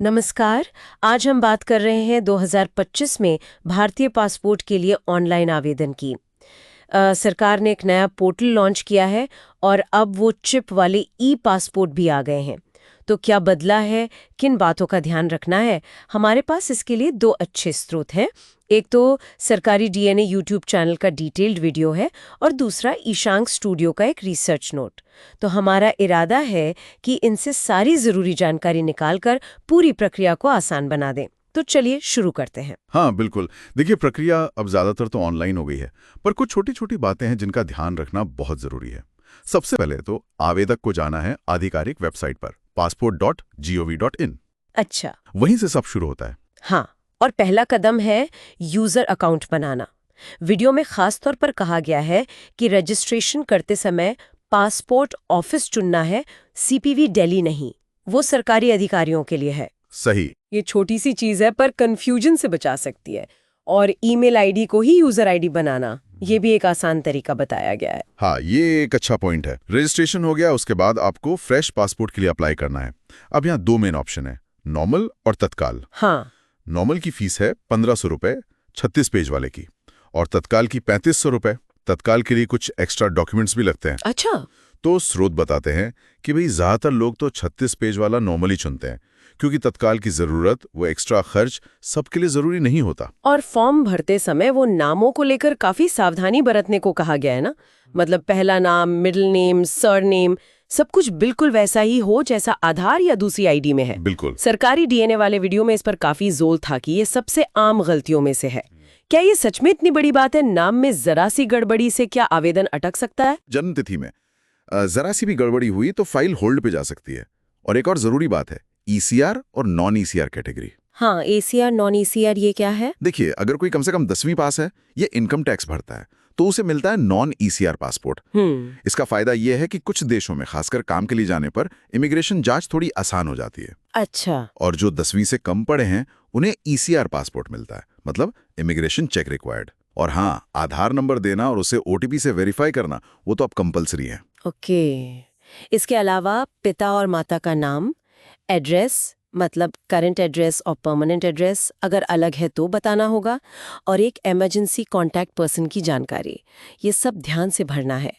नमस्कार। आज हम बात कर रहे हैं 2025 में भारतीय पासपोर्ट के लिए ऑनलाइन आवेदन की। सरकार ने एक नया पोर्टल लॉन्च किया है और अब वो चिप वाले ई पासपोर्ट भी आ गए हैं। तो क्या बदला है, किन बातों का ध्यान रखना है? हमारे पास इसके लिए दो अच्छे स्रोत हैं। एक तो सरकारी डीएनए यूट्यूब चैनल का डिटेल्ड वीडियो है और दूसरा ईशांक स्टूडियो का एक रिसर्च नोट। तो हमारा इरादा है कि इनसे सारी जरूरी जानकारी निकालकर पूरी प्रक्रिया को आसान बना दें। तो चलिए शुरू करते हैं। हाँ बिल्कुल। देखिए, प्रक्रिया अब ज्यादातर तो ऑनलाइन हो गई है, पर कुछ छोटी छोटी बातें हैं जिनका ध्यान रखना बहुत जरूरी है। सबसे पहले तो आवेदक को जाना है आधिकारिक वेबसाइट पर passport.gov.in। अच्छा। वहीं से सब शुरू होता है। हाँ, और पहला कदम है यूजर अकाउंट बनाना। वीडियो में खास तौर पर कहा गया है कि रजिस्ट्रेशन करते समय पासपोर्ट ऑफिस चुनना है, सीपीवी दिल्ली नहीं। वो सरकारी अधिकारियों के लिए है। सही। ये छोटी सी चीज है पर कंफ्यूजन से बचा सकती है। और ईमेल आईडी को ही यूजर आईडी बनाना, ये भी एक आसान तरीका बताया गया है। हाँ, ये एक अच्छा पॉइंट है। रजिस्ट्रेशन हो गया, उसके बाद आपको फ्रेश पासपोर्ट के लिए अप्लाई करना है। अब यहाँ दो मेन ऑप्शन है, नॉर्मल और तत्काल। हाँ। नॉर्मल की फीस है 1500 रुपए 36 पेज वाले की, और तत्काल की 3500 रुपए। तत्काल के लिए कुछ एक्स्ट्रा डॉक्यूमेंट्स भी लगते हैं। अच्छा। तो स्रोत बताते हैं कि भाई ज्यादातर लोग तो 36 पेज वाला नॉर्मली चुनते हैं, क्योंकि तत्काल की जरूरत, वो एक्स्ट्रा खर्च सबके लिए जरूरी नहीं होता। और फॉर्म भरते समय वो नामों को लेकर काफी सावधानी बरतने को कहा गया है ना। मतलब पहला नाम, मिडिल नेम, सरनेम, सब कुछ बिल्कुल वैसा ही हो जैसा आधार या दूसरी आईडी में है। बिल्कुल। सरकारी डीएनए वाले वीडियो में इस पर काफी जोर था कि ये सबसे आम गलतियों में से है। क्या ये सच में इतनी बड़ी बात है? नाम में जरा सी गड़बड़ी से क्या आवेदन अटक सकता है? जन्म तिथि में जरा सी भी गड़बड़ी हुई तो फाइल होल्ड पे जा सकती है। और एक और जरूरी बात है, ईसीआर और नॉन ईसीआर कैटेगरी। हाँ, एसीआर नॉन एसीआर ये क्या है? देखिए, अगर कोई कम से कम 10वीं पास है, ये इनकम टैक्स भरता है, तो उसे मिलता है नॉन ईसीआर पासपोर्ट। इसका फायदा यह है कि कुछ देशों में, खासकर काम के लिए जाने पर, इमिग्रेशन जांच थोड़ी आसान हो जाती है। अच्छा। और जो 10वीं से कम पढ़े हैं उन्हें ईसीआर पासपोर्ट मिलता है, मतलब इमिग्रेशन चेक रिक्वायर्ड। और हाँ, आधार नंबर देना और उसे ओटीपी से वेरीफाई करना, वो तो अब कंपलसरी है। ओके। इसके अलावा पिता और माता का नाम, एड्रेस, मतलब करंट एड्रेस और परमानेंट एड्रेस अगर अलग है तो बताना होगा, और एक इमरजेंसी कांटेक्ट पर्सन की जानकारी। ये सब ध्यान से भरना है।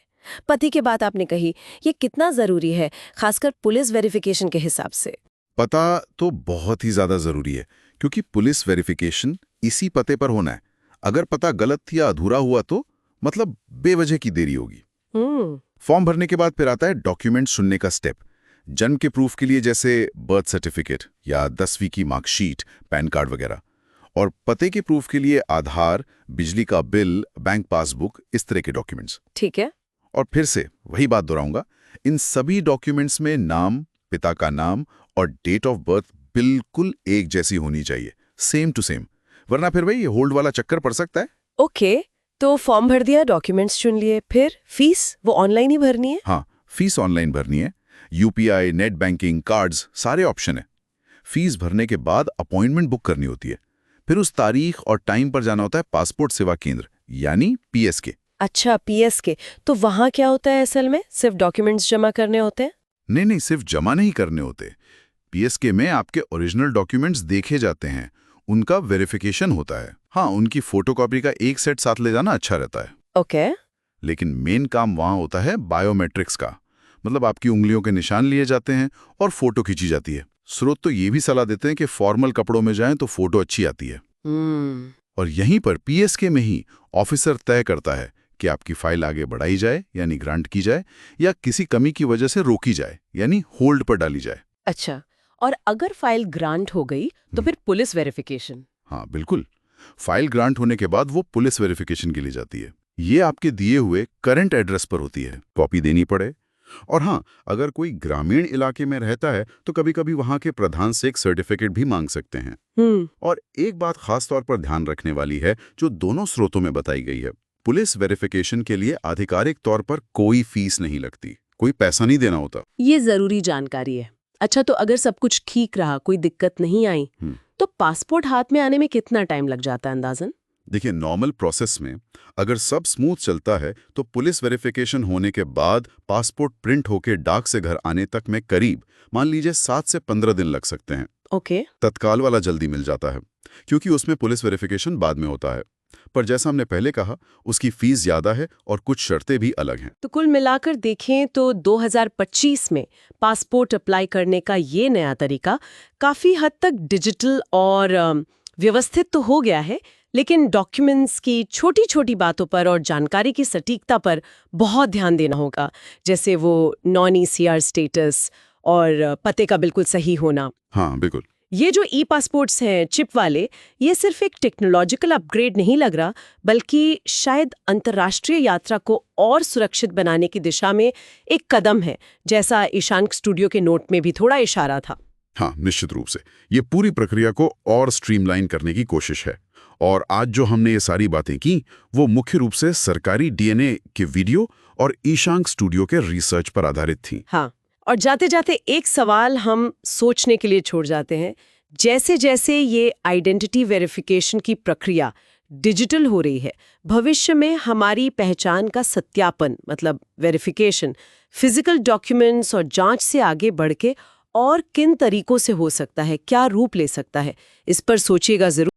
पति की बात आपने कही, ये कितना जरूरी है, खासकर पुलिस वेरिफिकेशन के हिसाब से? पता तो बहुत ही ज्यादा जरूरी है, क्योंकि पुलिस वेरिफिकेशन इसी पते पर होना है। अगर पता गलत या अधूरा हुआ तो मतलब बेवजह की देरी होगी। फॉर्म भरने के बाद फिर आता है डॉक्यूमेंट सुनने का स्टेप। जन्म के प्रूफ के लिए जैसे बर्थ सर्टिफिकेट या 10वीं की मार्कशीट, पैन कार्ड वगैरह। और पते के प्रूफ के लिए आधार, बिजली का बिल, बैंक पासबुक, इस तरह के डॉक्यूमेंट्स। ठीक है। और फिर से वही बात दोहराऊंगा, इन सभी डॉक्यूमेंट्स में नाम, पिता का नाम और डेट ऑफ बर्थ बिल्कुल एक जैसी होनी चाहिए, सेम टू सेम, वरना फिर भाई होल्ड वाला चक्कर पड़ सकता है। ओके, तो फॉर्म भर दिया, डॉक्यूमेंट्स चुन लिए, फिर फीस वो ऑनलाइन ही भरनी है? हाँ, फीस ऑनलाइन भरनी है। यूपीआई, नेट बैंकिंग, कार्ड्स, सारे ऑप्शन है। फीस भरने के बाद अपॉइंटमेंट बुक करनी होती है। फिर उस तारीख और टाइम पर जाना होता है पासपोर्ट सेवा केंद्र, यानी पीएसके। अच्छा, पीएसके। तो वहाँ क्या होता है असल में? सिर्फ डॉक्यूमेंट्स जमा करने होते हैं? नहीं, सिर्फ जमा नहीं करने होते। पीएसके में आपके ओरिजिनल डॉक्यूमेंट्स देखे जाते हैं, उनका वेरिफिकेशन होता है। हाँ, उनकी फोटोकॉपी का एक सेट साथ ले जाना अच्छा रहता है। ओके। लेकिन मेन काम वहाँ होता है बायोमेट्रिक्स का, मतलब आपकी उंगलियों के निशान लिए जाते हैं और फोटो खींची जाती है। स्रोत तो ये भी सलाह देते हैं कि फॉर्मल कपड़ों में जाएं तो फोटो अच्छी आती है। और यहीं पर पीएसके में ही ऑफिसर तय करता है कि आपकी फाइल आगे बढ़ाई जाए, यानी ग्रांट की जाए, या किसी कमी की वजह से रोकी जाए, यानी होल्ड पर डाली जाए। अच्छा, और अगर फाइल ग्रांट हो गई तो फिर पुलिस वेरिफिकेशन? हाँ बिल्कुल। फाइल ग्रांट होने के बाद वो पुलिस वेरिफिकेशन के लिए जाती है। ये आपके दिए हुए करंट एड्रेस पर होती है, कॉपी देनी पड़े। और हाँ, अगर कोई ग्रामीण इलाके में रहता है तो कभी कभी वहाँ के प्रधान से एक सर्टिफिकेट भी मांग सकते हैं। और एक बात खास तौर पर ध्यान रखने वाली है, जो दोनों स्रोतों में बताई गई है, पुलिस वेरिफिकेशन के लिए आधिकारिक तौर पर कोई फीस नहीं लगती, कोई पैसा नहीं देना होता। ये जरूरी जानकारी है। अच्छा, तो अगर सब कुछ ठीक रहा, कोई दिक्कत नहीं आई, तो पासपोर्ट हाथ में आने में कितना टाइम लग जाता है अंदाजन? देखिए, नॉर्मल प्रोसेस में अगर सब स्मूथ चलता है तो पुलिस वेरिफिकेशन होने के बाद पासपोर्ट प्रिंट होके डाक से घर आने तक में करीब मान लीजिए 7 से 15 दिन लग सकते हैं। ओके। तत्काल वाला जल्दी मिल जाता है क्योंकि उसमें पुलिस वेरिफिकेशन बाद में होता है। पर जैसा हमने पहले कहा, उसकी फीस ज्यादा है और कुछ शर्तें भी अलग हैं। तो कुल मिलाकर देखें तो 2025 में पासपोर्ट अप्लाई करने का ये नया तरीका काफी हद तक डिजिटल और व्यवस्थित तो हो गया है, लेकिन डॉक्यूमेंट्स की छोटी छोटी बातों पर और जानकारी की सटीकता पर बहुत ध्यान देना होगा, जैसे वो नॉन ईसीआर स्टेटस और पते का बिल्कुल सही होना। हाँ, बिल्कुल। ये जो ई पासपोर्ट्स हैं चिप वाले, ये सिर्फ एक टेक्नोलॉजिकल अपग्रेड नहीं लग रहा, बल्कि शायद अंतर्राष्ट्रीय यात्रा को और सुरक्षित बनाने की दिशा में एक कदम है, जैसा ईशांक स्टूडियो के नोट में भी थोड़ा इशारा था। हाँ, निश्चित रूप से ये पूरी प्रक्रिया को और स्ट्रीमलाइन करने की कोशिश है। और आज जो हमने ये सारी बातें की, वो मुख्य रूप से सरकारी डीएनए के वीडियो और ईशांक स्टूडियो के रिसर्च पर आधारित थी। हाँ, और जाते जाते एक सवाल हम सोचने के लिए छोड़ जाते हैं। जैसे जैसे ये आइडेंटिटी वेरिफिकेशन की प्रक्रिया डिजिटल हो रही है, भविष्य में हमारी पहचान का सत्यापन मतलब वेरिफिकेशन फिजिकल डॉक्यूमेंट्स और जांच से आगे बढ़ के और किन तरीकों से हो सकता है, क्या रूप ले सकता है, इस पर सोचिएगा जरूर।